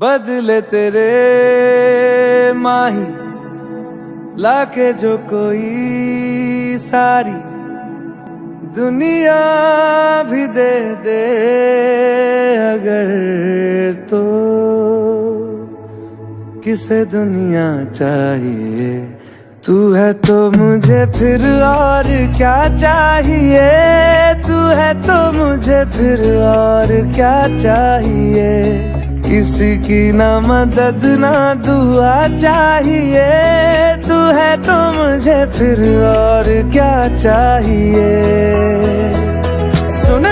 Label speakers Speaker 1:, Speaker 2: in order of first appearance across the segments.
Speaker 1: बदले तेरे माही लाके जो कोई सारी दुनिया भी दे दे अगर तो किसे दुनिया चाहिए। तू है तो मुझे फिर और क्या चाहिए, तू है तो मुझे फिर और क्या चाहिए। किसी की ना मदद ना दुआ चाहिए, तू है तो मुझे फिर और क्या चाहिए। सुन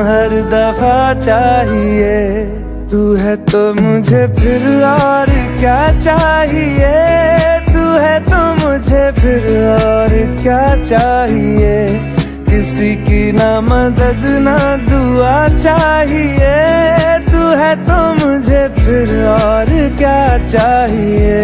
Speaker 1: हर दफा चाहिए। तू है तो मुझे फिर और क्या चाहिए, तू है तो मुझे फिर और क्या चाहिए। किसी की ना मदद ना दुआ चाहिए, तू है तो मुझे फिर और क्या चाहिए।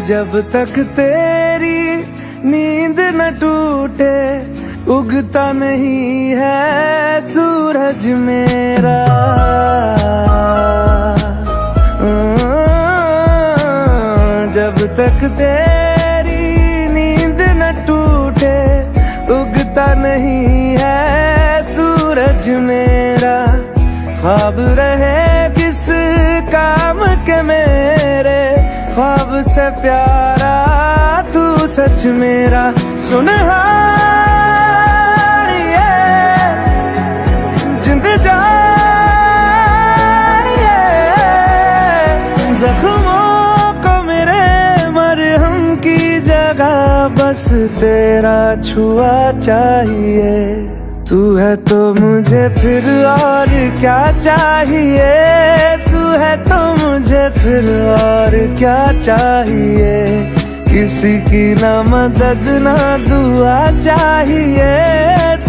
Speaker 1: जब तक तेरी नींद न टूटे उगता नहीं है सूरज मेरा। जब तक तेरी नींद न टूटे उगता नहीं है सूरज मेरा। ख्वाब रहे किस काम के मेरे, ख्वाब से प्यारा तू सच मेरा। सुन जिंद जानिए जख्मों को मेरे मरहम की जगह बस तेरा छुआ चाहिए। तू है तो मुझे फिर और क्या चाहिए, तू है तो मुझे फिर और क्या चाहिए। किसी की ना मदद ना दुआ चाहिए,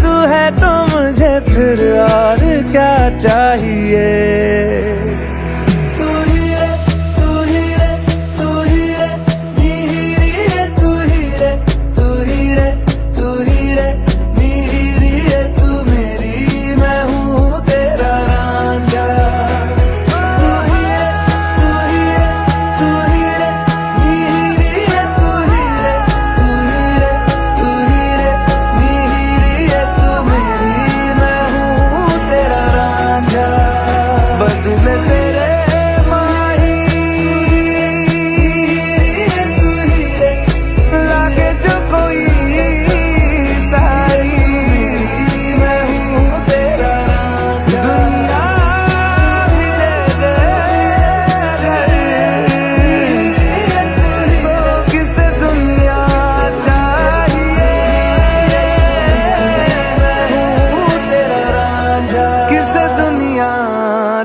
Speaker 1: तू है तो मुझे फिर और क्या चाहिए।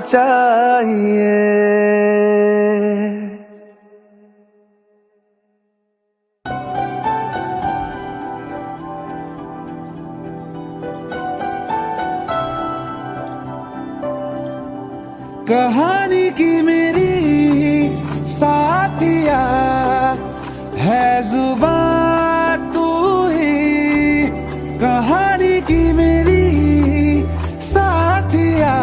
Speaker 1: चाहिए। कहानी की मेरी साथिया है जुबान तू ही। कहानी की मेरी साथिया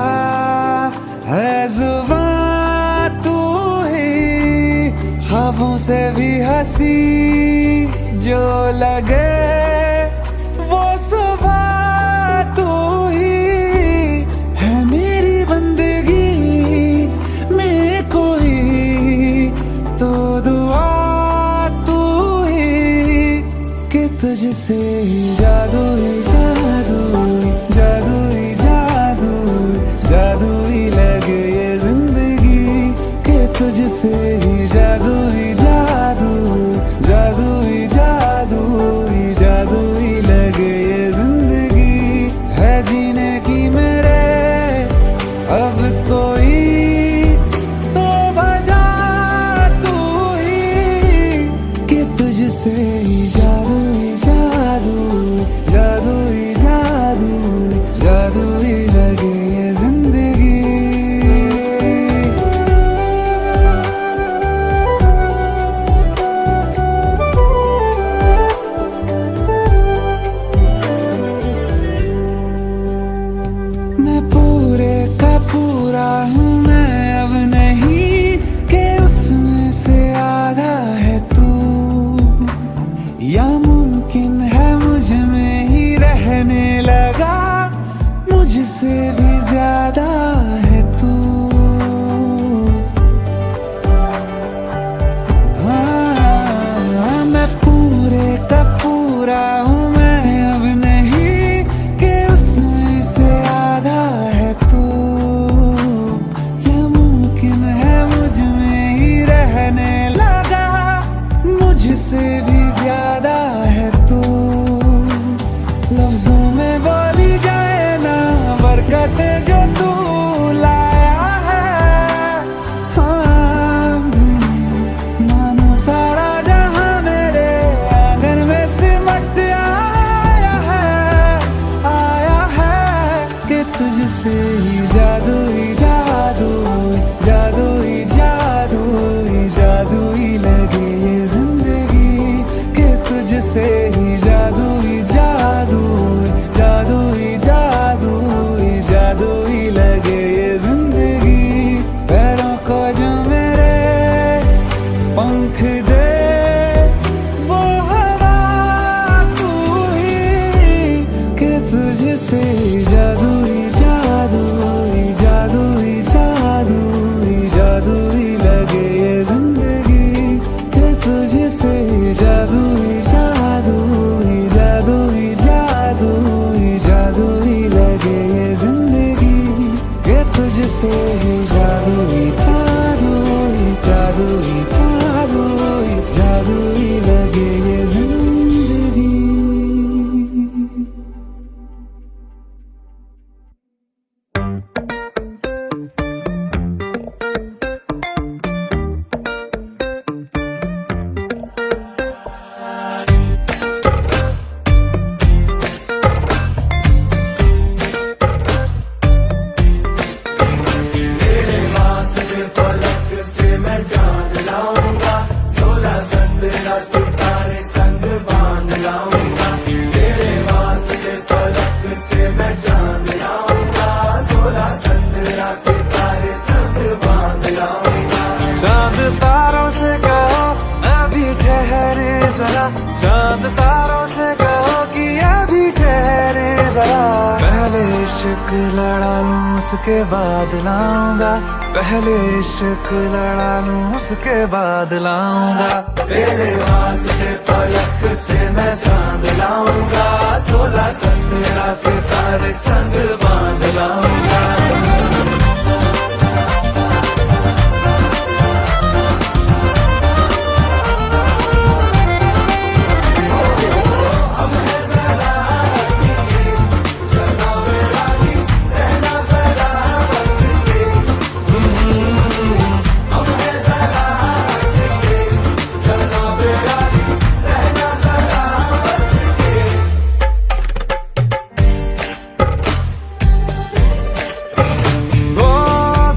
Speaker 1: है जुबान तू ही। ख्वाबों से भी हंसी जो लगे वो सुबह तू ही। तुझसे ही जादू ही जादू, जादू ही जादू, जादू ही लगे ये जिंदगी के तुझसे ही जादू ही जादू, जादू ही जादू, जादू ही लगे ये जिंदगी है जीने की मेरे अब कोई तो वजह तू ही कि तुझसे ही जादू ही जादू, जादू ही जादू, जादू ही लगे ये जिंदगी। मैं पूरे का पूरा हूँ मैं अब नहीं कि उसमें से आधा है तू, या मुमकिन है मुझ में ही रहने लगा मुझसे भी ज्यादा है तू। हाँ, मैं पूरे का पूरा हूँ मैं अब नहीं कि उसमें से आधा है तू, या मुमकिन है मुझ में ही रहने लगा मुझसे भी ज्यादा है तू। लफ्जों में बोली जाए ना बरकतें जो तू लाया है, हाँ, मानो सारा जहां मेरे आंगन में सिमट आया है कि तुझसे ही जादू ही जादू, जादू ही जादू, जादू ही लगे ये जिंदगी कि तुझसे ही जादू ही जादू, जादू ही जादू, जादू ही लगे ये जिंदगी। पैरों को जो मेरे पंख दे वो हवा तू ही कि तुझसे ही जादू ही जादू, जादू ही जादू, जादू ही लगे ये जिंदगी कि तुझसे ही जादू ही जादू, जादू ही जादू, जादू ही लगे ये जिंदगी कि तुझसे ही जादू ही जादू, जादू ही जादू, जादू ही लगे ये जिंदगी। चांद तारों से कहो अभी ठहरे जरा, चांद तारों से कहो कि अभी ठहरे जरा। पहले इश्क लड़ा लूं उसके बाद लाऊंगा, पहले इश्क लड़ा लूं उसके बाद लाऊंगा। तेरे वास्ते फलक से मैं चांद लाऊंगा, 16-17 सितारे संग बांध लाऊंगा।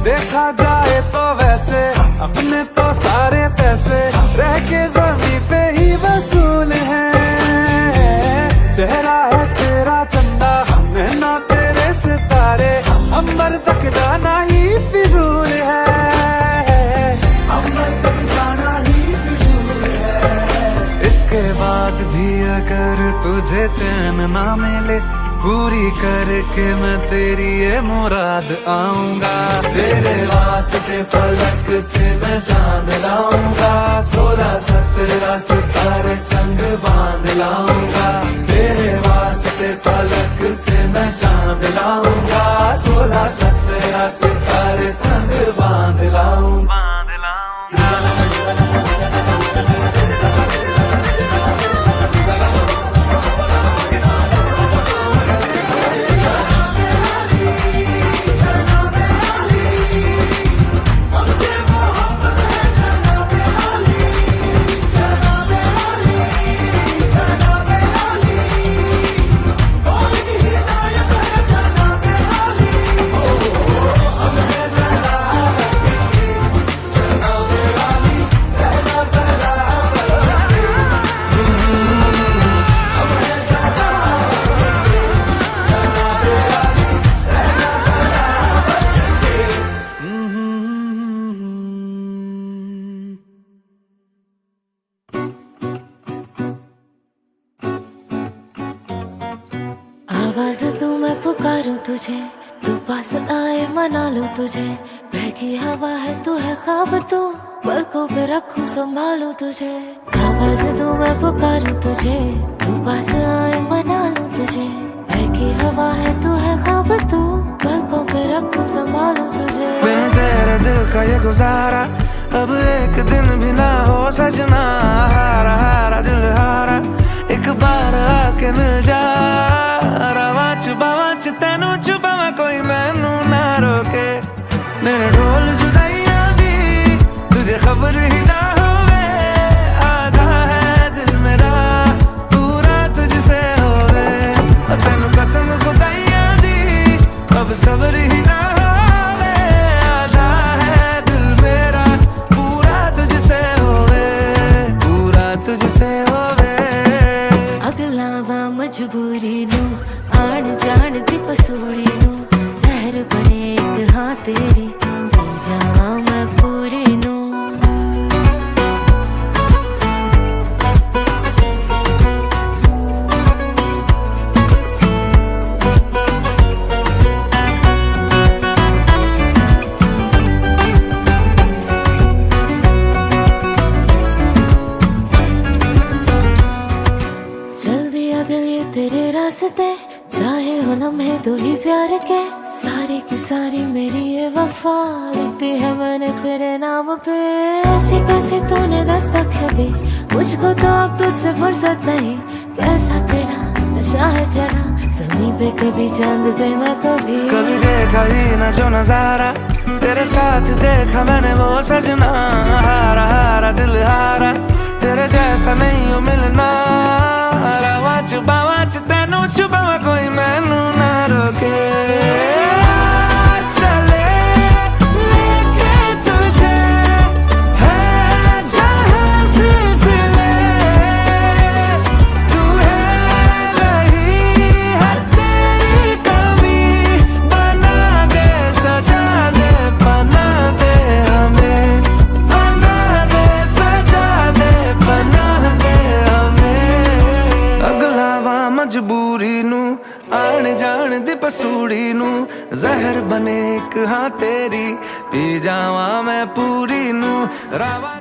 Speaker 1: देखा जाए तो वैसे अपने तो सारे पैसे रह के जमीन पे ही वसूल हैं। चेहरा है तेरा चंदा, नैना तेरे सितारे, अंबर तक जाना ही फिजूल है, अंबर तक जाना ही फिजूल है। इसके बाद भी अगर तुझे चैन ना मिले पूरी करके मैं तेरी ये मुराद आऊंगा। तेरे वास्ते फलक से मैं चांद लाऊंगा, 16-17 सितारे संग बांध लाऊंगा।
Speaker 2: आवाज तू मैं पुकारूं तुझे, तू पास आए मना लो तुझे। बहकी हवा है तू है ख्वाब तू, पलकों पे रखूं संभालूं तुझे। आवाज तू मैं पुकारूं तुझे, तू पास आए मना लो तुझे। बहकी हवा है तू है ख्वाब तू, पलकों पे रखूं संभालूं तुझे।
Speaker 1: बिन तेरे दिल का ये गुजारा अब एक दिन भी ना हो सजना। हारा हारा दिल हारा एक बार आके मिल जा। रवा तेनू छुपावा कोई मैनू ना रोके। मेरे ढोल जुदाइयां दी तुझे खबर ही ना होवे। आधा है दिल मेरा पूरा तुझसे होवे। तेनू कसम खुदाइयां दी अब सबर ही ना होवे। आधा है दिल मेरा पूरा तुझसे होवे, पूरा तुझसे होवे।
Speaker 2: अगला वा मजबूरी नू आण जान दी पसूड़ी नू, जहर बने एक हाँ तेरी पी जावा मैं पूरी नू। चल दिया दिल ये तेरे रास्ते, चाहे हो लम्हे दो ही प्यार के। सारी की सारी मेरी ये वफा लिखती है मैंने तेरे नाम पे। ऐसी कैसी तूने दस्तक है दी मुझको तो अब तुझसे फुर्सत नहीं। कैसा तेरा नशा है चढ़ा ज़मीं पे कभी चांद पे मैं कभी
Speaker 1: देखा ही ना जो नजारा तेरे साथ देखा मैंने वो सजना। हारा हारा दिल हारा तेरे जैसा नहीं हो मिलना। रवा तेनू छुपावा कोई मैनू ना रोके। चले लेके तुझे है जहाँ सिलसिले, तू है वही है तेरी कमी। बना दे सजा दे बना दे हमें, बना दे सजा दे बना दे हमें। अगला वा मजबूरी नू आने जान दी पसूड़ी नू, जहर बने एक हाँ तेरी पी जावा मैं पूरी नू। रावा